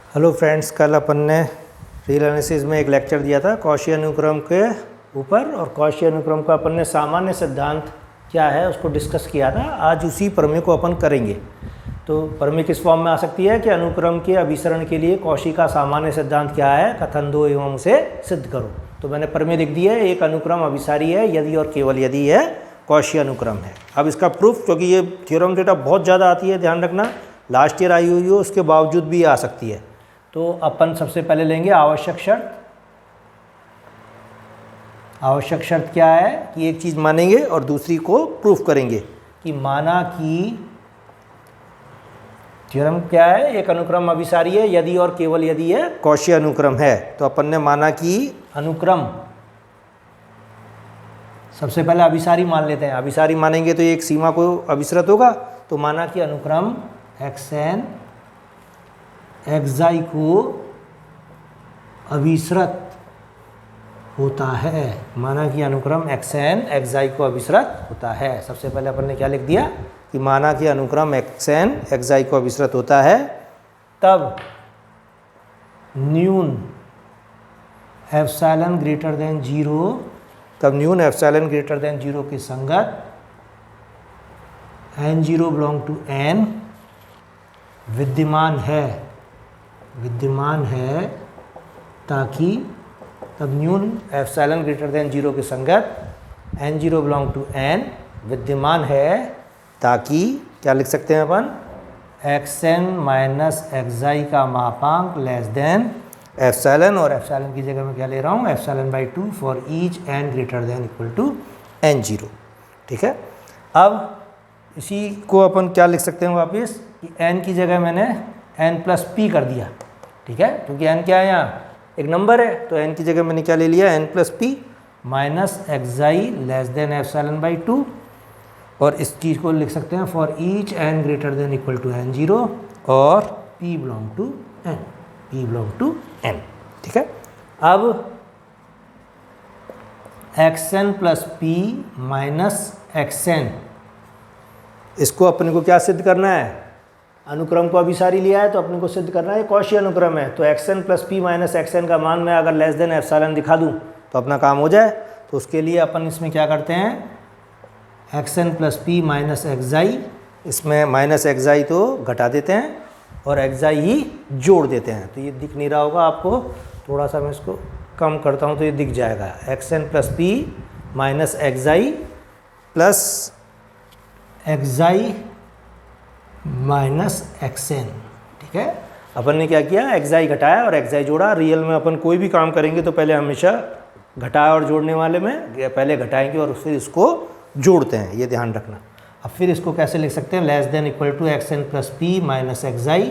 Hello friends, कल अपन ने reel analysis में एक लेक्चर दिया था कॉशी अनुक्रम के ऊपर, और कॉशी अनुक्रम का अपन ने सामान्य सिद्धांत क्या है उसको डिस्कस किया था। आज उसी प्रमेय को अपन करेंगे। तो प्रमेय किस फॉर्म में आ सकती है कि अनुक्रम के अभिसरण के लिए कॉशी का सामान्य सिद्धांत क्या है, कथन दो एवं उसे सिद्ध करो। तो मैंने प्रमेय लिख दिया है, एक अनुक्रम अभिसारी है यदि और केवल यदि है कॉशी अनुक्रम है। अब इसका प्रूफ, क्योंकि ये थ्योरम डेटा बहुत ज़्यादा आती है, ध्यान रखना, लास्ट ईयर आई हुई हो उसके बावजूद भी आ सकती है। तो अपन सबसे पहले लेंगे आवश्यक शर्त। आवश्यक शर्त क्या है कि एक चीज़ मानेंगे और दूसरी को प्रूफ करेंगे कि माना कि थ्योरम क्या है, एक अनुक्रम अभिसारी है यदि और केवल यदि है कॉशी अनुक्रम है। तो अपन ने माना कि अनुक्रम, सबसे पहले अभिसारी मान लेते हैं। अभिसारी मानेंगे तो एक सीमा को अभिसरित होगा। तो माना कि अनुक्रम xn xi को अभिसरित होता है। माना कि अनुक्रम xn xi को अभिसरित होता है। सबसे पहले अपन ने क्या लिख दिया कि माना कि अनुक्रम xn xi को अभिसरित होता है, तब न्यून एप्सिलॉन ग्रेटर देन 0, तब न्यून एप्सिलॉन ग्रेटर देन 0 के संगत n0 बिलोंग टू n विद्यमान है, ताकि तब न्यून एप्सिलॉन ग्रेटर देन 0 के संगत n0 बिलोंग टू n विद्यमान है, ताकि क्या लिख सकते हैं अपन, xn माइनस xi का मापांक लेस देन एप्सिलॉन, और एप्सिलॉन की जगह मैं क्या ले रहा हूँ, epsilon by 2 for each n greater than equal to n0। ठीक है। अब इसी को अपन क्या लिख सकते हैं वापस कि n की जगह मैंने n प्लस p कर दिया। ठीक है, क्योंकि n क्या है, यहाँ एक नंबर है, तो n की जगह मैंने क्या ले लिया, n plus p minus xi less than epsilon by 2, और इस चीज़ को लिख सकते हैं for each n greater than equal to n0 और p बिलोंग टू n। ठीक है। अब xn plus p minus xn, इसको अपने को क्या सिद्ध करना है, अनुक्रम को अभिसारी लिया है तो अपने को सिद्ध करना है कॉशी अनुक्रम है। तो xn plus p minus xn का मान मैं अगर लेस देन एप्सिलॉन दिखा दूं तो अपना काम हो जाए। तो उसके लिए अपन इसमें क्या करते हैं, xn plus p minus xi, इसमें माइनस xi तो घटा देते हैं और xi ही जोड़ देते हैं। तो ये दिख नहीं रहा होगा आपको, थोड़ा सा मैं इसको कम करता हूँ तो ये दिख जाएगा, xn plus p minus xi plus xi minus xn। ठीक है, अपन ने क्या किया, xi घटाया और xi जोड़ा। रियल में अपन कोई भी काम करेंगे तो पहले हमेशा घटाया और जोड़ने वाले में पहले घटाएंगे और फिर इसको जोड़ते हैं, ये ध्यान रखना। अब फिर इसको कैसे लिख सकते हैं, less than equal to xn plus p minus xi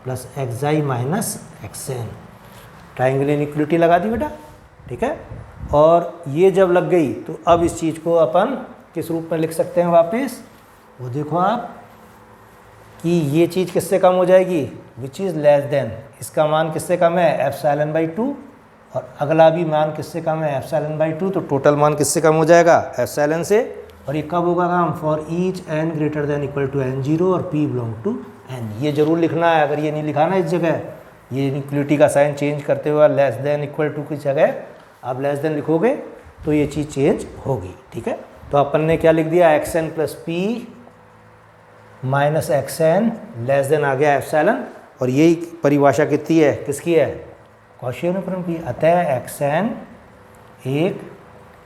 plus xi minus xn। Triangle inequality लगा दी बेटा। ठीक है, और ये जब लग गई तो अब इस चीज़ को अपन किस रूप में लिख सकते हैं वापस, वो देखो आप कि ये चीज़ किससे कम हो जाएगी, विच इज़ लेस देन, इसका मान किससे कम है, एप्सिलॉन बाई 2, और अगला भी मान किससे कम है, एप्सिलॉन बाई 2। तो टोटल मान किससे कम हो जाएगा, एप्सिलॉन से। और ये कब होगा काम, for each n greater than equal to n0 और p बिलोंग टू n। ये जरूर लिखना है, अगर ये नहीं लिखा ना इस जगह, ये इनइक्वलिटी का साइन चेंज करते हुए लेस देन इक्वल टू की जगह आप लेस देन लिखोगे तो ये चीज़ चेंज होगी। ठीक है, तो अपन ने क्या लिख दिया, xn plus p minus xn less than आ गया एप्सिलॉन, और यही परिभाषा कितनी है, किसकी है, कॉशी अनुक्रम की। अतः xn एक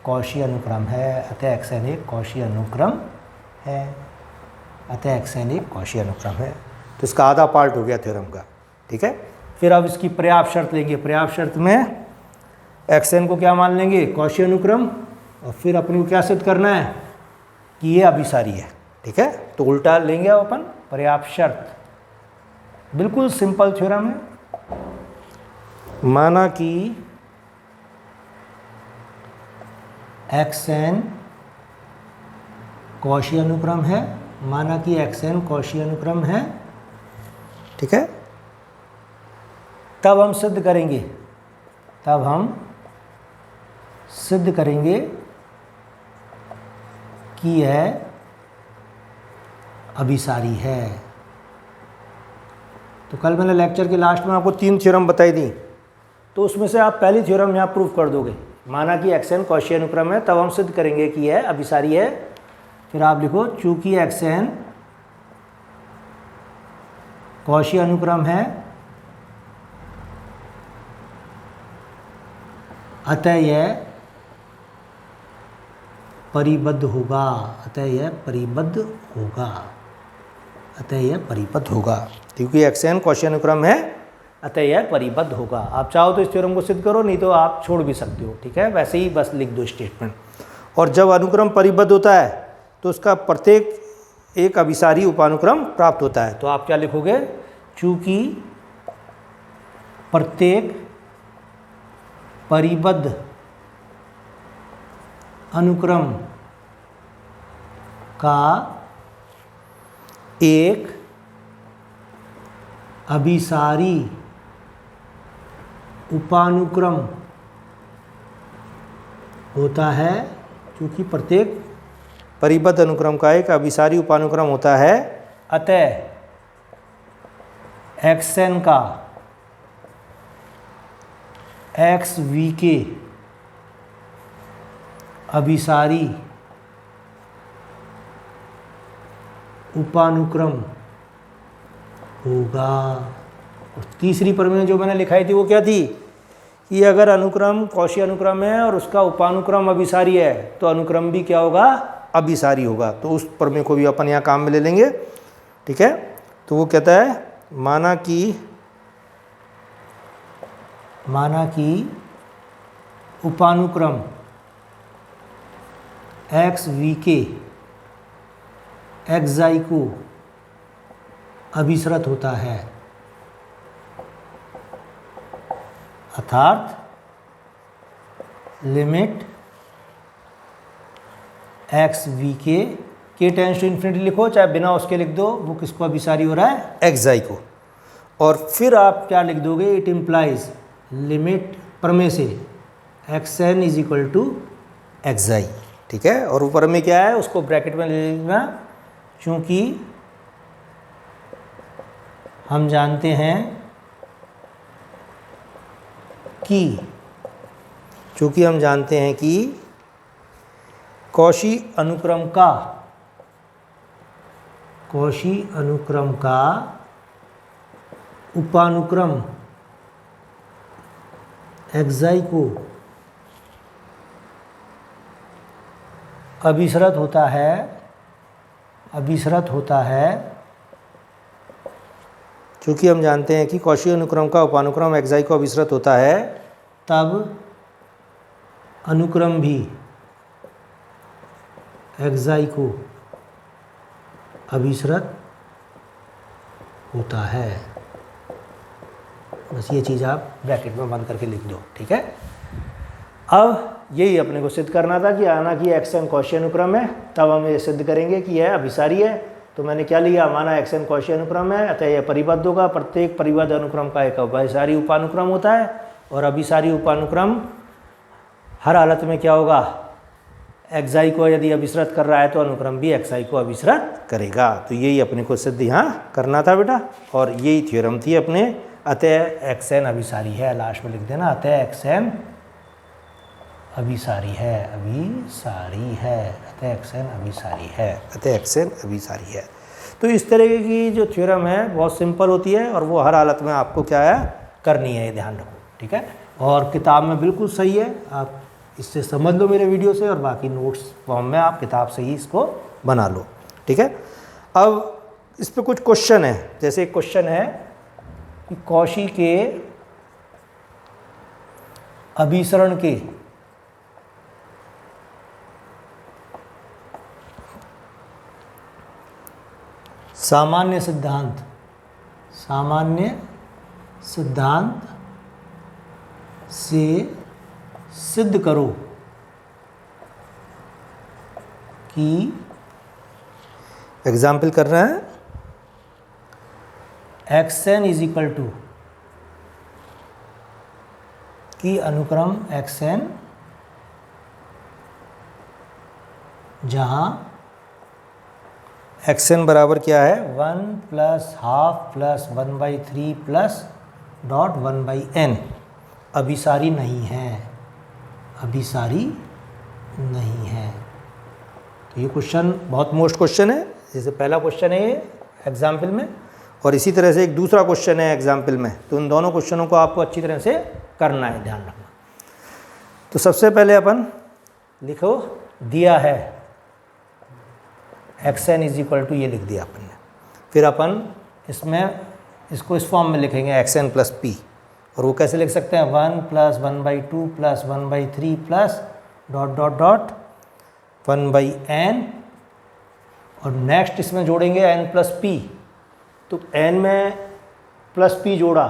कॉशी अनुक्रम है, अतः xn एक कॉशी अनुक्रम है, अतः xn एक कॉशी अनुक्रम है। तो इसका आधा पार्ट हो गया थ्योरम का। ठीक है, फिर अब इसकी पर्याप्त शर्त लेंगे। पर्याप्त शर्त में xn को क्या मान लेंगे, कॉशी अनुक्रम, और फिर अपने को क्या सिद्ध करना है कि ये अभिसारी है। ठीक है, तो उल्टा लेंगे अपन पर्याप्त शर्त, बिल्कुल सिंपल थ्योरम है। माना कि xn कॉशी अनुक्रम है, माना कि xn कॉशी अनुक्रम है। ठीक है, तब हम सिद्ध करेंगे कि यह अभिसारी है। तो तो कल मैंने लेक्चर के लास्ट में आपको 3 थ्योरम बताई थी, तो उसमें से आप पहली थ्योरम यहाँ प्रूव कर दोगे। माना कि एक्स एन कौशी अनुक्रम है, तब हम सिद्ध करेंगे कि यह अभिसारी है। फिर आप लिखो चूंकि एक्स एन कौशी अनुक्रम है, अतः यह परिबद्ध होगा। अतः यह परिबद्ध होगा। अतः यह परिबद्ध होगा, क्योंकि एक्स एन कौशी अनुक्रम है, अतः यह परिबद्ध होगा। आप चाहो तो इस थ्योरम को सिद्ध करो, नहीं तो आप छोड़ भी सकते हो, ठीक है। वैसे ही बस लिख दो स्टेटमेंट। और जब अनुक्रम परिबद्ध होता है तो उसका प्रत्येक एक अभिसारी उपानुक्रम प्राप्त होता है। तो आप क्या लिखोगे, चूंकि प्रत्येक परिबद्ध अनुक्रम का एक अभिसारी उपानुक्रम होता है। क्योंकि प्रत्येक परिबद्ध अनुक्रम का एक अभिसारी उपानुक्रम होता है, अतः एक्स एन का एक्स वी के अभिसारी उपानुक्रम होगा। और तीसरी प्रमेय जो मैंने लिखाई थी वो क्या थी कि अगर अनुक्रम कौशी अनुक्रम है और उसका उपानुक्रम अभिसारी है तो अनुक्रम भी क्या होगा, अभिसारी होगा। तो उस प्रमेय को भी अपन यहाँ काम में ले लेंगे, ठीक है। तो वो कहता है माना कि उपानुक्रम एक्स वी के एक्साई को अभिसृत होता है, अर्थात लिमिट एक्स वी के टेंस टू इन्फिनिटी लिखो, चाहे बिना उसके लिख दो, वो किसको अभिसारी हो रहा है, एक्साई को। और फिर आप क्या लिख दोगे, इट इम्प्लाइज लिमिट प्रमेय से x n is equal to x i, ठीक है। और ऊपर में क्या है उसको ब्रैकेट में ले लेना, क्योंकि हम जानते हैं कि कौशी अनुक्रम का उपानुक्रम एक्साई को अभिसृत होता है। क्योंकि हम जानते हैं कि कौशी अनुक्रम का उपानुक्रम एक्साई को अभिसृत होता है, तब अनुक्रम भी एक्साई को अभिसृत होता है। बस ये चीज़ आप ब्रैकेट में बंद करके लिख दो, ठीक है। अब यही अपने को सिद्ध करना था कि आना कि एक्स एन कौशी अनुक्रम है, तब हम ये सिद्ध करेंगे कि यह अभिसारी है। तो मैंने क्या लिया, माना एक्स एन कौशी अनुक्रम है, अतः यह परिबद्ध होगा। प्रत्येक परिबद्ध अनुक्रम का एक अभिसारी उपानुक्रम होता है, और अभिसारी उपानुक्रम हर हालत में क्या होगा, एक्साई को यदि अभिसृत कर रहा है तो अनुक्रम भी एक्साई को अभिसृत करेगा। तो यही अपने को सिद्ध यहाँ करना था बेटा, और यही थ्योरम थी अपने, अतः एक्स एन अभिसारी है। लास्ट में लिख देना, अतः एक्स एन अभिसारी है, अतः एक्स एन अभिसारी है, अतः एक्स एन अभिसारी है। तो इस तरह की जो थ्योरम है बहुत सिंपल होती है, और वो हर हालत में आपको क्या है करनी है, ये ध्यान रखो, ठीक है। और किताब में बिल्कुल सही है, आप इससे समझ लो मेरे वीडियो से, और बाकी नोट्स फॉर्म में आप किताब से ही इसको बना लो, ठीक है। अब इस पे कुछ क्वेश्चन है, जैसे एक क्वेश्चन है कि कौशी के अभिसरण के सामान्य सिद्धांत से सिद्ध करो कि, एग्जाम्पल कर रहे हैं, x n is equal to कि अनुक्रम एक्स एन जहाँ एक्स एन बराबर क्या है 1 plus half plus 1/3 plus dot 1/n अभिसारी नहीं है, अभिसारी नहीं है। तो ये क्वेश्चन बहुत मोस्ट क्वेश्चन है, जैसे पहला क्वेश्चन है ये एग्जाम्पल में, और इसी तरह से एक दूसरा क्वेश्चन है एग्जाम्पल में। तो उन दोनों क्वेश्चनों को आपको अच्छी तरह से करना है, ध्यान रखना। तो सबसे पहले अपन लिखो, दिया है x n is equal to, ये लिख दिया अपन ने। फिर अपन इसमें इसको इस फॉर्म में लिखेंगे एक्स एन प्लस पी, और वो कैसे लिख सकते हैं 1 plus 1/2 plus 1/3 plus dot dot dot 1/n, और नेक्स्ट इसमें जोड़ेंगे n प्लस पी। तो n में प्लस पी जोड़ा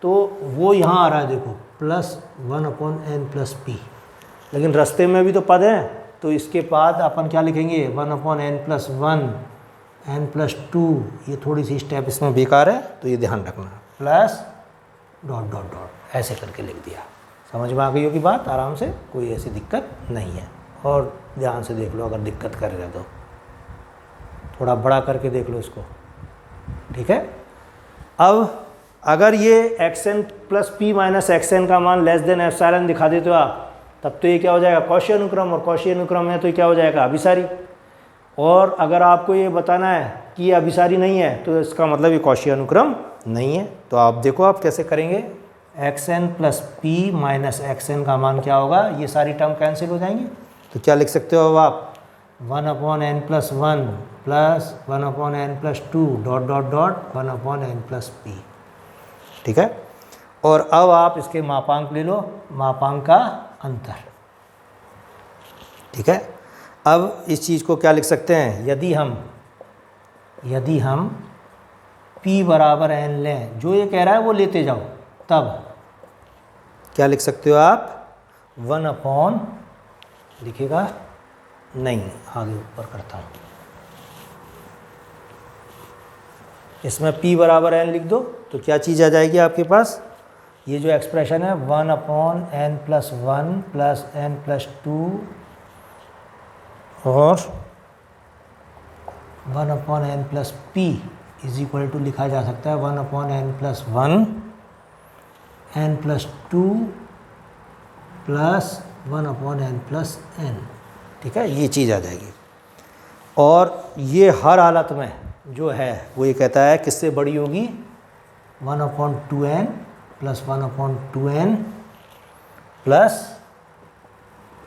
तो वो यहाँ आ रहा है, देखो प्लस 1/n प्लस पी, लेकिन रास्ते में भी तो पद हैं, तो इसके बाद अपन क्या लिखेंगे 1/n प्लस 1 n प्लस 2, ये थोड़ी सी स्टेप इसमें बेकार है तो ये ध्यान रखना, प्लस डॉट डॉट डॉट ऐसे करके लिख दिया। समझ में आ गई होगी बात आराम से, कोई ऐसी दिक्कत नहीं है। और ध्यान से देख लो, अगर दिक्कत कर रहे तो थोड़ा बड़ा करके देख लो इसको, ठीक है। अब अगर ये x n plus p minus x n का मान लेस देन एप्सिलॉन दिखा देते हो आप, तब तो ये क्या हो जाएगा कौशी अनुक्रम, और कौशी अनुक्रम है तो ये क्या हो जाएगा अभिसारी। और अगर आपको ये बताना है कि ये अभिसारी नहीं है तो इसका मतलब ये कौशी अनुक्रम नहीं है। तो आप देखो आप कैसे करेंगे, x n plus p minus x n का मान क्या होगा, ये सारी टर्म कैंसिल हो जाएंगी। तो क्या लिख सकते हो अब आप 1/n plus 1 plus 1/n plus 2 dot dot dot 1/n plus P, ठीक है। और अब आप इसके मापांक ले लो, मापांक का अंतर, ठीक है। अब इस चीज़ को क्या लिख सकते हैं, यदि हम p बराबर n लें, जो ये कह रहा है वो लेते जाओ, तब क्या लिख सकते हो आप 1/, लिखेगा नहीं, आगे ऊपर करता हूँ, इसमें p बराबर n लिख दो तो क्या चीज़ आ जाएगी आपके पास, ये जो एक्सप्रेशन है 1/n plus 1 plus n plus 2 और 1/n plus p is equal to लिखा जा सकता है 1/n plus 1 n plus 2 plus 1/n plus n, ठीक है। ये चीज़ आ जाएगी। और ये हर हालत में जो है वो ये कहता है किससे बड़ी होगी, 1/2n plus 1/2n plus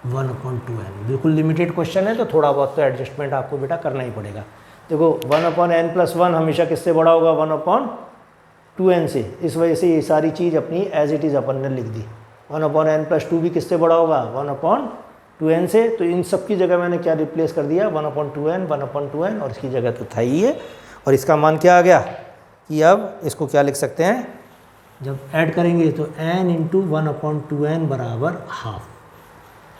1/2n। बिल्कुल लिमिटेड क्वेश्चन है तो थोड़ा बहुत तो एडजस्टमेंट आपको बेटा करना ही पड़ेगा। देखो 1/n प्लस 1 हमेशा किससे बड़ा होगा 1/2n से, इस वजह से ये सारी चीज़ अपनी एज इट इज़ अपन ने लिख दी। 1/n प्लस 2 भी किससे बड़ा होगा 1/2n से, तो इन सब की जगह मैंने क्या रिप्लेस कर दिया 1/2n 1/2n, और इसकी जगह तो था ही है। और इसका मान क्या आ गया कि अब इसको क्या लिख सकते हैं, जब ऐड करेंगे तो n इंटू 1/2n बराबर हाफ।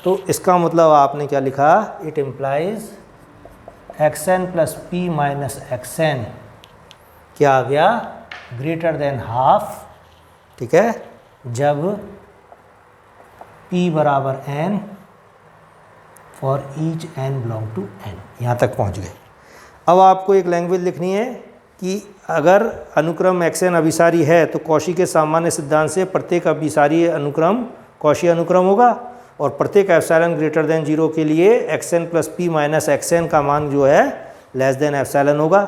तो इसका मतलब आपने क्या लिखा, it implies xn plus p minus xn क्या आ गया ग्रेटर देन हाफ, ठीक है, जब p बराबर n for each n belong to n। यहाँ तक पहुँच गए। अब आपको एक लैंग्वेज लिखनी है कि अगर अनुक्रम xn अभिसारी है तो कौशी के सामान्य सिद्धांत से प्रत्येक अभिसारी अनुक्रम कौशी अनुक्रम होगा, और प्रत्येक एप्सिलॉन ग्रेटर देन 0 के लिए xn plus p minus xn का मान जो है लेस देन एप्सिलॉन होगा।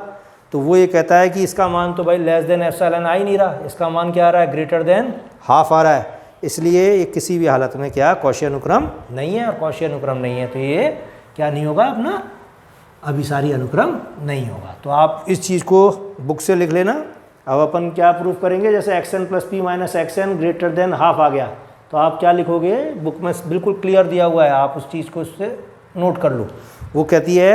तो वो ये कहता है कि इसका मान तो भाई लेस देन एप्सिलॉन आ ही नहीं रहा, इसका मान क्या आ रहा है ग्रेटर देन हाफ आ रहा है, इसलिए ये किसी भी हालत में क्या कौशी अनुक्रम नहीं है। और कौशी अनुक्रम नहीं है तो ये क्या नहीं होगा, अपना अभिसारी अनुक्रम नहीं होगा। तो आप इस चीज़ को बुक से लिख लेना। अब अपन क्या प्रूफ करेंगे, जैसे xn plus p minus xn greater than half आ गया तो आप क्या लिखोगे, बुक में बिल्कुल क्लियर दिया हुआ है, आप उस चीज़ को उससे नोट कर लो। वो कहती है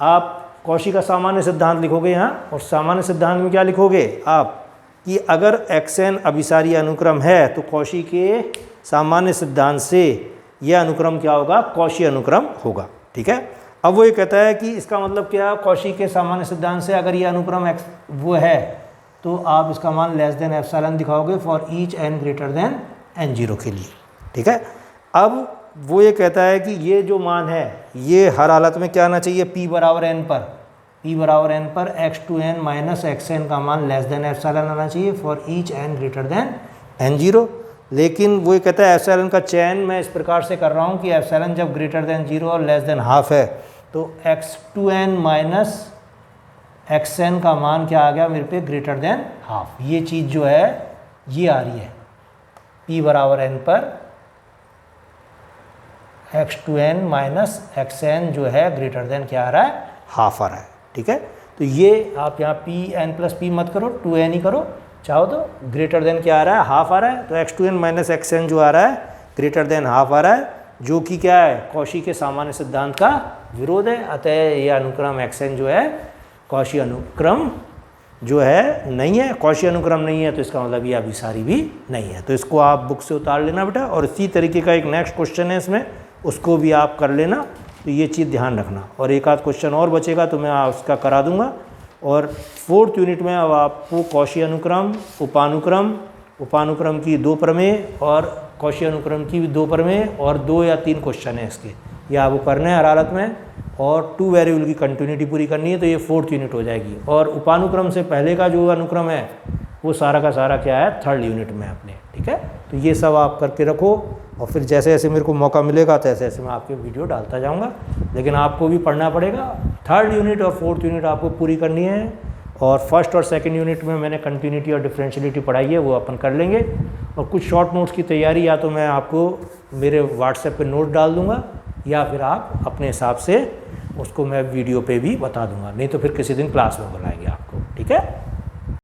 आप कौशी का सामान्य सिद्धांत लिखोगे यहाँ, और सामान्य सिद्धांत में क्या लिखोगे आप कि अगर xn अभिसारी अनुक्रम है तो कौशी के सामान्य सिद्धांत से यह अनुक्रम क्या होगा, कौशी अनुक्रम होगा, ठीक है। अब वो ये कहता है कि इसका मतलब क्या, कौशी के सामान्य सिद्धांत से अगर ये अनुक्रम वो है तो आप इसका मान लेस देन एप्सिलॉन दिखाओगे for each n greater than n0 के लिए, ठीक है। अब वो ये कहता है कि ये जो मान है ये हर हालत में क्या आना चाहिए, p बराबर n पर, P बराबर n पर x2n माइनस xn का मान लेस देन एप्सिलॉन आना चाहिए for each n greater than n0। लेकिन वो कहता है एप्सिलॉन का चयन मैं इस प्रकार से कर रहा हूँ कि एप्सिलॉन जब ग्रेटर देन 0 और लेस देन हाफ है तो x2n माइनस xn का मान क्या आ गया मेरे पे ग्रेटर देन हाफ। ये चीज़ जो है ये आ रही है P बराबर n पर x2n माइनस xn जो है ग्रेटर देन क्या आ रहा है हाफ आ रहा है। ठीक है, तो ये आप यहाँ n प्लस p मत करो, 2n ही करो, चाहो तो ग्रेटर देन क्या आ रहा है हाफ आ रहा है। तो x2n माइनस xn जो आ रहा है ग्रेटर देन हाफ आ रहा है, जो कि क्या है कॉशी के सामान्य सिद्धांत का विरोध है। अतः ये अनुक्रम xn जो है कॉशी अनुक्रम जो है नहीं है, कॉशी अनुक्रम नहीं है, तो इसका मतलब ये अभिसारी भी नहीं है। तो इसको आप बुक से उतार लेना बेटा। और इसी तरीके का एक नेक्स्ट क्वेश्चन है इसमें, उसको भी आप कर लेना। तो ये चीज़ ध्यान रखना। और एक आध क्वेश्चन और बचेगा तो मैं उसका करा दूंगा। और 4th यूनिट में अब आपको कॉशी अनुक्रम, उपानुक्रम की 2 प्रमेय और कॉशी अनुक्रम की भी 2 प्रमेय और 2 या 3 क्वेश्चन है इसके, ये आपको करने हैं हर हालत में। और 2 वेरिएबल की कंटिन्यूटी पूरी करनी है, तो ये 4th यूनिट हो जाएगी। और उपानुक्रम से पहले का जो अनुक्रम है वो सारा का सारा क्या है 3rd यूनिट में अपने। ठीक है, तो ये सब आप करके रखो और फिर जैसे जैसे मेरे को मौका मिलेगा तैसे ऐसे मैं आपके वीडियो डालता जाऊंगा। लेकिन आपको भी पढ़ना पड़ेगा, 3rd यूनिट और 4th यूनिट आपको पूरी करनी है। और 1st और 2nd यूनिट में मैंने कंटिन्यूटी और डिफरेंशियलिटी पढ़ाई है, वो अपन कर लेंगे। और कुछ शॉर्ट नोट्स की तैयारी या तो मैं आपको मेरे व्हाट्सएप पे नोट डाल दूंगा या फिर आप अपने हिसाब से उसको मैं वीडियो पे भी बता दूंगा, नहीं तो फिर किसी दिन क्लास में बुलाएंगे आपको। ठीक है।